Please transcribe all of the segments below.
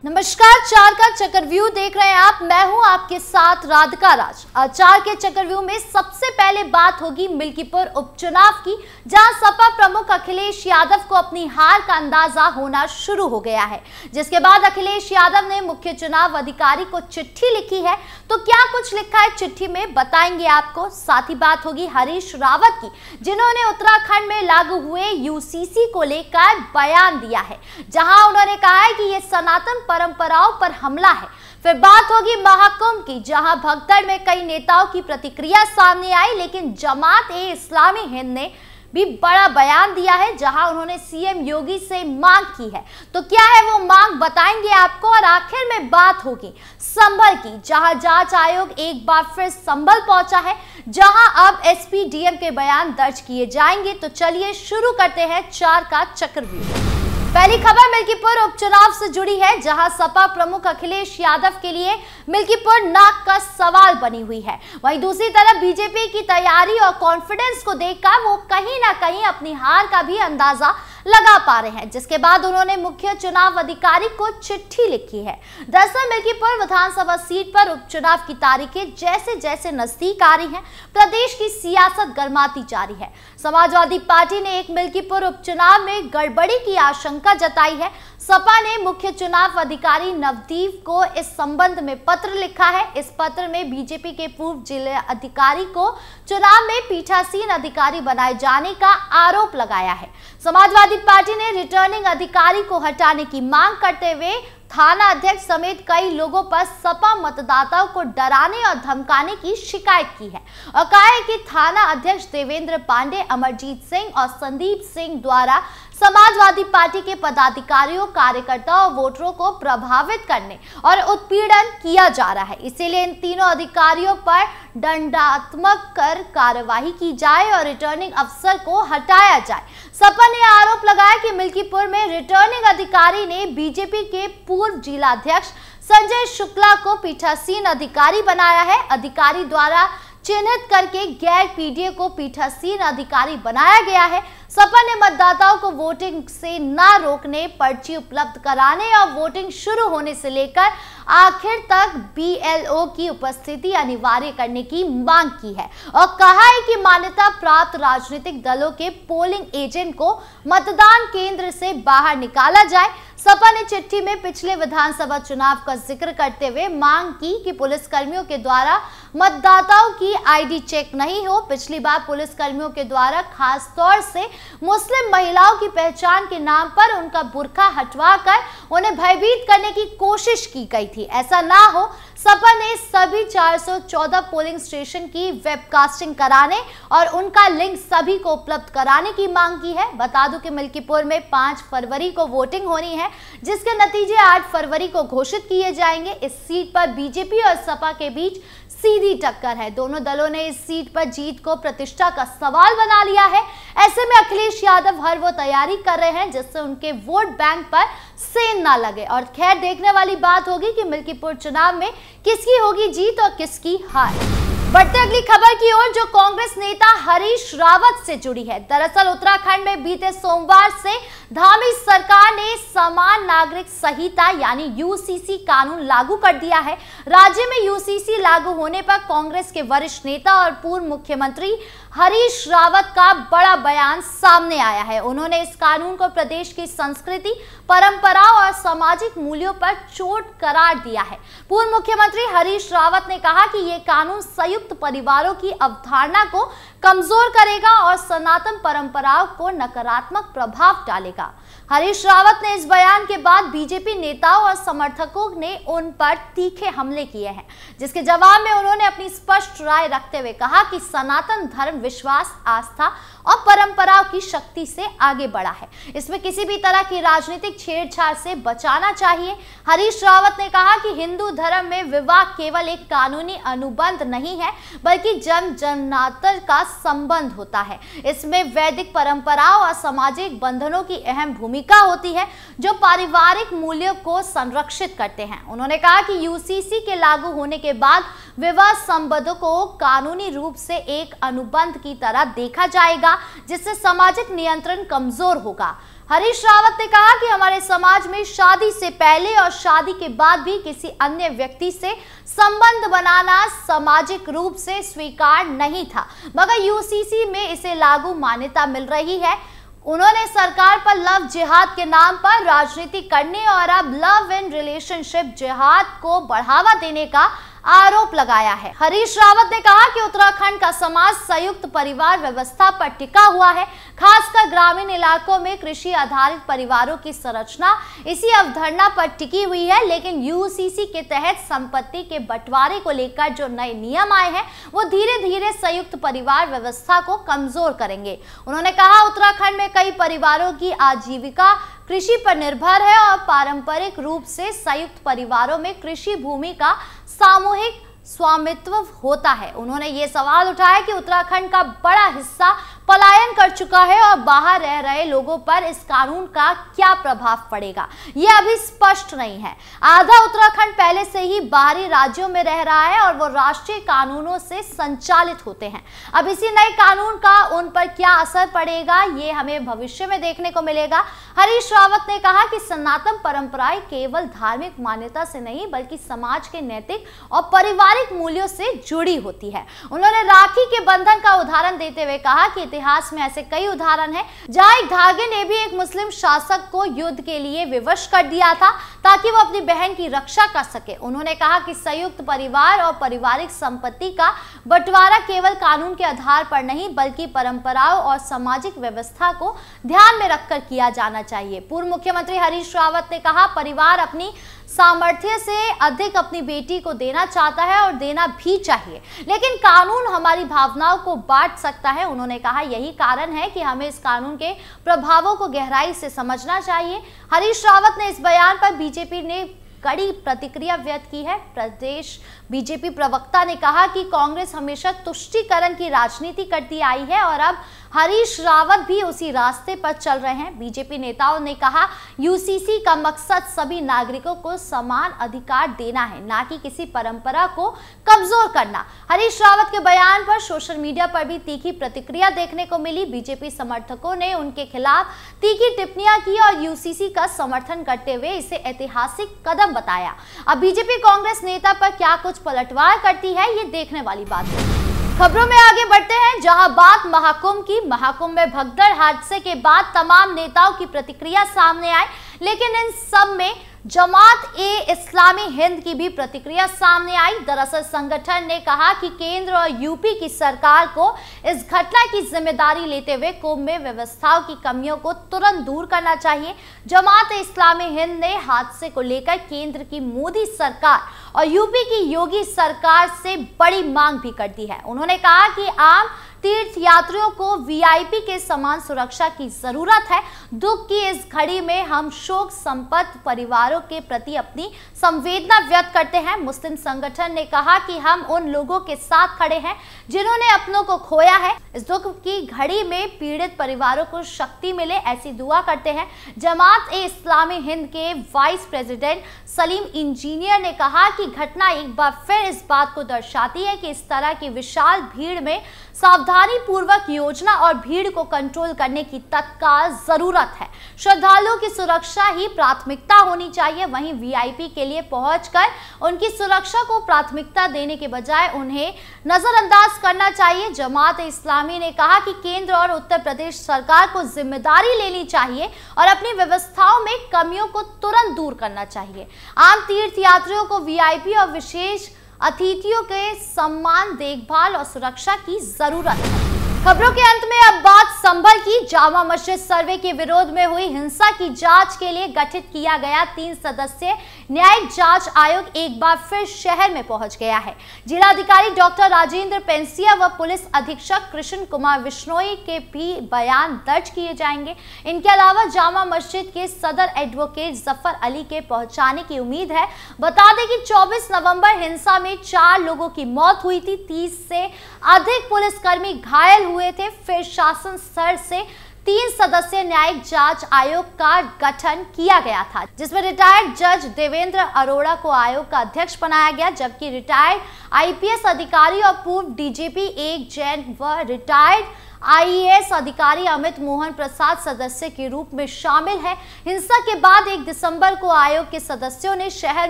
नमस्कार, चार का चक्रव्यूह देख रहे हैं आप। मैं हूं आपके साथ राधिका राज। आज चार के चक्रव्यूह में सबसे पहले बात होगी मिल्कीपुर उपचुनाव की, जहां सपा प्रमुख अखिलेश यादव को अपनी हार का अंदाजा होना शुरू हो गया है, जिसके बाद अखिलेश यादव ने मुख्य चुनाव अधिकारी को चिट्ठी लिखी है। तो क्या कुछ लिखा है चिट्ठी में, बताएंगे आपको। साथ ही बात होगी हरीश रावत की, जिन्होंने उत्तराखंड में लागू हुए यूसीसी को लेकर बयान दिया है, जहां उन्होंने कहा है कि ये सनातन परंपराओं पर हमला है। फिर बात होगी महाकुंभ की, जहां भगदड़ में कई नेताओं की प्रतिक्रिया सामने आई, लेकिन जमात-ए-इस्लामी हिंद ने भी बड़ा बयान दिया है, जहां उन्होंने सीएम योगी से मांग की है। तो क्या है वो मांग, बताएंगे आपको। और आखिर में बात होगी संभल की, जहां जांच आयोग एक बार फिर संभल पहुंचा है, जहां अब एसपी डीएम के बयान दर्ज किए जाएंगे। तो चलिए शुरू करते हैं चार का चक्रव्यूह। पहली खबर मिल्कीपुर उपचुनाव से जुड़ी है, जहां सपा प्रमुख अखिलेश यादव के लिए मिल्कीपुर नाक का सवाल बनी हुई है। वहीं दूसरी तरफ बीजेपी की तैयारी और कॉन्फिडेंस को देखकर वो कहीं ना कहीं अपनी हार का भी अंदाजा लगा पा रहे हैं, जिसके बाद उन्होंने मुख्य चुनाव अधिकारी को चिट्ठी लिखी है। दरअसल मिल्कीपुर विधानसभा सीट पर उपचुनाव की तारीखें जैसे जैसे नजदीक आ रही हैं, प्रदेश की सियासत गर्माती जा रही है। समाजवादी पार्टी ने एक मिल्कीपुर उपचुनाव में गड़बड़ी की आशंका जताई है। सपा ने मुख्य चुनाव अधिकारी नवदीप को इस संबंध में पत्र लिखा है। इस पत्र में बीजेपी के पूर्व जिला अधिकारी को चुनाव में पीठासीन अधिकारी बनाए जाने का आरोप लगाया है। समाजवादी पार्टी ने रिटर्निंग अधिकारी को हटाने की मांग करते हुए थाना अध्यक्ष समेत कई लोगों पर सपा मतदाताओं को डराने और धमकाने की शिकायत की है और कहा है कि थाना अध्यक्ष देवेंद्र पांडे, अमरजीत सिंह और संदीप सिंह द्वारा समाजवादी पार्टी के पदाधिकारियों, कार्यकर्ताओं और वोटरों को प्रभावित करने और उत्पीड़न किया जा रहा है। इसीलिए इन तीनों अधिकारियों पर दंडात्मक कर कार्यवाही की जाए और रिटर्निंग अफसर को हटाया जाए। सपा ने आरोप लगाया कि मिल्कीपुर में रिटर्निंग अधिकारी ने बीजेपी के पूर्व जिलाध्यक्ष संजय शुक्ला को पीठासीन अधिकारी बनाया है। अधिकारी द्वारा चिन्हित करके गैर पीडीए को पीठासीन अधिकारी बनाया गया है। सपा ने मतदाताओं को वोटिंग से ना रोकने, पर्ची उपलब्ध कराने और वोटिंग शुरू होने से लेकर आखिर तक बीएलओ की उपस्थिति अनिवार्य करने की मांग की है और कहा है कि मान्यता प्राप्त राजनीतिक दलों के पोलिंग एजेंट को मतदान केंद्र से बाहर निकाला जाए। सपा ने चिट्ठी में पिछले विधानसभा चुनाव का जिक्र करते हुए मांग की कि पुलिसकर्मियों के द्वारा मतदाताओं की आईडी चेक नहीं हो। पिछली बार पुलिसकर्मियों के द्वारा खास तौर से मुस्लिम महिलाओं की पहचान के नाम पर उनका बुर्का हटवाकर उन्हें भयभीत करने की कोशिश की गई थी। ऐसा ना हो, सपा ने सभी 414 पोलिंग स्टेशन की वेबकास्टिंग कराने और उनका लिंक सभी को उपलब्ध कराने की मांग की है। बता दूं कि मिल्कीपुर में 5 फरवरी को वोटिंग होनी है, जिसके नतीजे 8 फरवरी को घोषित किए जाएंगे। इस सीट पर बीजेपी और सपा के बीच सीधी टक्कर है। दोनों दलों ने इस सीट पर जीत को प्रतिष्ठा का सवाल बना लिया है। ऐसे में अखिलेश यादव हर वो तैयारी कर रहे हैं जिससे उनके वोट बैंक पर सेंध ना लगे। और खैर, देखने वाली बात होगी कि मिल्कीपुर चुनाव में किसकी होगी जीत और किसकी हार। बढ़ते अगली खबर की ओर, जो कांग्रेस नेता हरीश रावत से जुड़ी है। दरअसल उत्तराखंड में बीते सोमवार से धामी सरकार ने समान नागरिक संहिता यानी यूसीसी कानून लागू कर दिया है। राज्य में यूसीसी लागू होने पर कांग्रेस के वरिष्ठ नेता और पूर्व मुख्यमंत्री हरीश रावत का बड़ा बयान सामने आया है। उन्होंने इस कानून को प्रदेश की संस्कृति, परंपराओं और सामाजिक मूल्यों पर चोट करार दिया है। पूर्व मुख्यमंत्री हरीश रावत ने कहा कि यह कानून संयुक्त परिवारों की अवधारणा को कमजोर करेगा और सनातन परंपराओं को नकारात्मक प्रभाव डालेगा। हरीश रावत ने इस बयान के बाद बीजेपी नेताओं और समर्थकों ने उन पर तीखे हमले किए हैं, जिसके जवाब में उन्होंने अपनी स्पष्ट राय रखते हुए कहा कि सनातन धर्म विश्वास, आस्था और परंपराओं की शक्ति से आगे बढ़ा है। इसमें किसी भी तरह की राजनीतिक छेड़छाड़ से बचाना चाहिए। हरीश रावत ने कहा कि हिंदू धर्म में विवाह केवल एक कानूनी अनुबंध नहीं है, बल्कि जन जनातर का संबंध होता है। इसमें वैदिक परंपराओं और सामाजिक बंधनों की अहम भूमिका होती है, जो पारिवारिक मूल्यों को संरक्षित करते हैं। उन्होंने कहा कि यूसीसी के लागू होने के बाद विवाह संबंधों को कानूनी रूप से एक अनुबंध की तरह देखा जाएगा, जिससे सामाजिक नियंत्रण कमजोर होगा। हरीश रावत ने कहा कि हमारे समाज में शादी से पहले और शादी के बाद भी किसी अन्य व्यक्ति से संबंध बनाना सामाजिक रूप से स्वीकार नहीं था, मगर यूसीसी में इसे लागू मान्यता मिल रही है। उन्होंने सरकार पर लव जिहाद के नाम पर राजनीति करने और अब लव इन रिलेशनशिप जिहाद को बढ़ावा देने का आरोप लगाया है। हरीश रावत ने कहा कि उत्तराखंड का समाज संयुक्त परिवार व्यवस्था पर टिका हुआ है, खासकर ग्रामीण इलाकों में कृषि आधारित परिवारों की संरचना इसी अवधारणा पर टिकी हुई है, लेकिन यूसीसी के तहत संपत्ति के बंटवारे को लेकर जो नए नियम आए हैं वो धीरे धीरे संयुक्त परिवार व्यवस्था को कमजोर करेंगे। उन्होंने कहा उत्तराखंड में कई परिवारों की आजीविका कृषि पर निर्भर है और पारंपरिक रूप से संयुक्त परिवारों में कृषि भूमि का सामूहिक स्वामित्व होता है। उन्होंने ये सवाल उठाया कि उत्तराखंड का बड़ा हिस्सा पलायन कर चुका है और बाहर रह रहे लोगों पर इस कानून का क्या प्रभाव पड़ेगा, यह अभी स्पष्ट नहीं है। आधा उत्तराखंड पहले से ही बाहरी राज्यों में रह रहा है और वो राष्ट्रीय कानूनों से संचालित होते हैं। अब इसी नए कानून का उन पर क्या असर पड़ेगा, ये हमें भविष्य में देखने को मिलेगा। हरीश रावत ने कहा कि सनातन परंपराएं केवल धार्मिक मान्यता से नहीं बल्कि समाज के नैतिक और पारिवारिक मूल्यों से जुड़ी होती है। उन्होंने राखी के बंधन का उदाहरण देते हुए कहा कि इतिहास में ऐसे कई उदाहरण हैं जहां एक धागे ने भी एक मुस्लिम शासक को युद्ध के लिए विवश कर दिया था ताकि वो अपनी बहन की रक्षा कर सके। उन्होंने कहा कि संयुक्त परिवार और पारिवारिक संपत्ति का बंटवारा केवल कानून के आधार पर नहीं बल्कि परंपराओं और सामाजिक व्यवस्था को ध्यान में रखकर किया जाना चाहिए। पूर्व मुख्यमंत्री हरीश रावत ने कहा परिवार अपनी सामर्थ्य से अधिक अपनी बेटी को देना चाहता है और देना भी चाहिए, लेकिन कानून हमारी भावनाओं को बांट सकता है। उन्होंने कहा यही कारण है कि हमें इस कानून के प्रभावों को गहराई से समझना चाहिए। हरीश रावत ने इस बयान पर बीजेपी ने कड़ी प्रतिक्रिया व्यक्त की है। प्रदेश बीजेपी प्रवक्ता ने कहा कि कांग्रेस हमेशा तुष्टीकरण की राजनीति करती आई है और अब हरीश रावत भी उसी रास्ते पर चल रहे हैं। बीजेपी नेताओं ने कहा यूसीसी का मकसद सभी नागरिकों को समान अधिकार देना है, ना कि किसी परंपरा को कमजोर करना। हरीश रावत के बयान पर सोशल मीडिया पर भी तीखी प्रतिक्रिया देखने को मिली। बीजेपी समर्थकों ने उनके खिलाफ तीखी टिप्पणियां की और यूसीसी का समर्थन करते हुए इसे ऐतिहासिक कदम बताया। अब बीजेपी कांग्रेस नेता पर क्या कुछ पलटवार करती है, ये देखने वाली बात है। खबरों में आगे बढ़ते हैं, जहां बात महाकुंभ की। महाकुंभ में भगदड़ हादसे के बाद तमाम नेताओं की प्रतिक्रिया सामने आई, लेकिन इन सब में जमात-ए-इस्लामी हिंद की भी प्रतिक्रिया सामने आई। दरअसल संगठन ने कहा कि केंद्र और यूपी की सरकार को इस घटना की जिम्मेदारी लेते हुए कुंभ में व्यवस्थाओं की कमियों को तुरंत दूर करना चाहिए। जमात-ए-इस्लामी हिंद ने हादसे को लेकर केंद्र की मोदी सरकार और यूपी की योगी सरकार से बड़ी मांग भी कर दी है। उन्होंने कहा कि आम तीर्थ यात्रियों को वीआईपी के समान सुरक्षा की जरूरत है। दुख की इस घड़ी में हम शोक संपन्न परिवारों के प्रति अपनी संवेदना व्यक्त करते हैं। मुस्लिम संगठन ने कहा कि हम उन लोगों के साथ खड़े हैं जिन्होंने अपनों को खोया है। इस दुख की घड़ी में पीड़ित परिवारों को शक्ति मिले, ऐसी दुआ करते हैं। जमात-ए-इस्लामी हिंद के वाइस प्रेसिडेंट सलीम इंजीनियर ने कहा कि घटना एक बार फिर इस बात को दर्शाती है कि इस तरह की विशाल भीड़ में सावधानी पूर्वक योजना और भीड़ को कंट्रोल करने की तत्काल जरूरत है। श्रद्धालुओं की सुरक्षा ही प्राथमिकता होनी चाहिए। वहीं वीआईपी के लिए पहुंचकर उनकी सुरक्षा को प्राथमिकता देने के बजाय उन्हें नजरअंदाज करना चाहिए। जमात-ए-इस्लामी ने कहा कि केंद्र और उत्तर प्रदेश सरकार को जिम्मेदारी लेनी चाहिए और अपनी व्यवस्थाओं में कमियों को तुरंत दूर करना चाहिए। आम तीर्थ यात्रियों को वीआईपी और विशेष अतिथियों के सम्मान, देखभाल और सुरक्षा की जरूरत है। खबरों के अंत में अब बात संभल की। जामा मस्जिद सर्वे के विरोध में हुई हिंसा की जांच के लिए गठित किया गया 3 सदस्यीय न्यायिक जांच आयोग एक बार फिर शहर में पहुंच गया है। जिलाधिकारी डॉक्टर राजेंद्र पेंसिया व पुलिस अधीक्षक कृष्ण कुमार विश्नोई के भी बयान दर्ज किए जाएंगे। इनके अलावा जामा मस्जिद के सदर एडवोकेट जफर अली के पहुंचाने की उम्मीद है। बता दें कि 24 नवंबर हिंसा में 4 लोगों की मौत हुई थी, 30 से अधिक पुलिसकर्मी घायल हुए थे। फिर शासन स्तर से 3 सदस्यीय न्यायिक जांच आयोग का गठन किया गया था, जिसमें रिटायर्ड जज देवेंद्र अरोड़ा को आयोग का अध्यक्ष बनाया गया, जबकि रिटायर्ड आईपीएस अधिकारी और पूर्व डीजीपी 1 जैन व रिटायर्ड IAS अधिकारी अमित मोहन प्रसाद सदस्य के रूप में शामिल है। हिंसा के बाद 1 दिसंबर को आयोग के सदस्यों ने शहर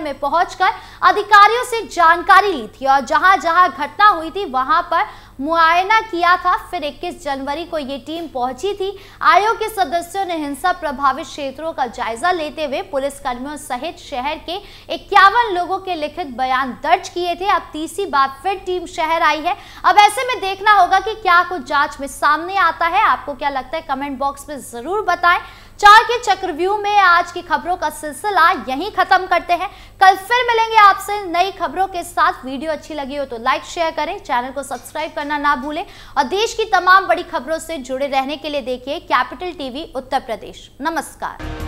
में पहुंचकर अधिकारियों से जानकारी ली थी और जहां जहां घटना हुई थी वहां पर मुआयना किया था। फिर 21 जनवरी को ये टीम पहुंची थी। आयोग के सदस्यों ने हिंसा प्रभावित क्षेत्रों का जायजा लेते हुए पुलिसकर्मियों सहित शहर के 51 लोगों के लिखित बयान दर्ज किए थे। अब तीसरी बार फिर टीम शहर आई है। अब ऐसे में देखना होगा कि क्या कुछ जांच में सामने आता है। आपको क्या लगता है, कमेंट बॉक्स में जरूर बताएं। 4 के चक्रव्यूह में आज की खबरों का सिलसिला यहीं खत्म करते हैं। कल फिर मिलेंगे आपसे नई खबरों के साथ। वीडियो अच्छी लगी हो तो लाइक शेयर करें, चैनल को सब्सक्राइब करना ना भूलें और देश की तमाम बड़ी खबरों से जुड़े रहने के लिए देखिए कैपिटल टीवी उत्तर प्रदेश। नमस्कार।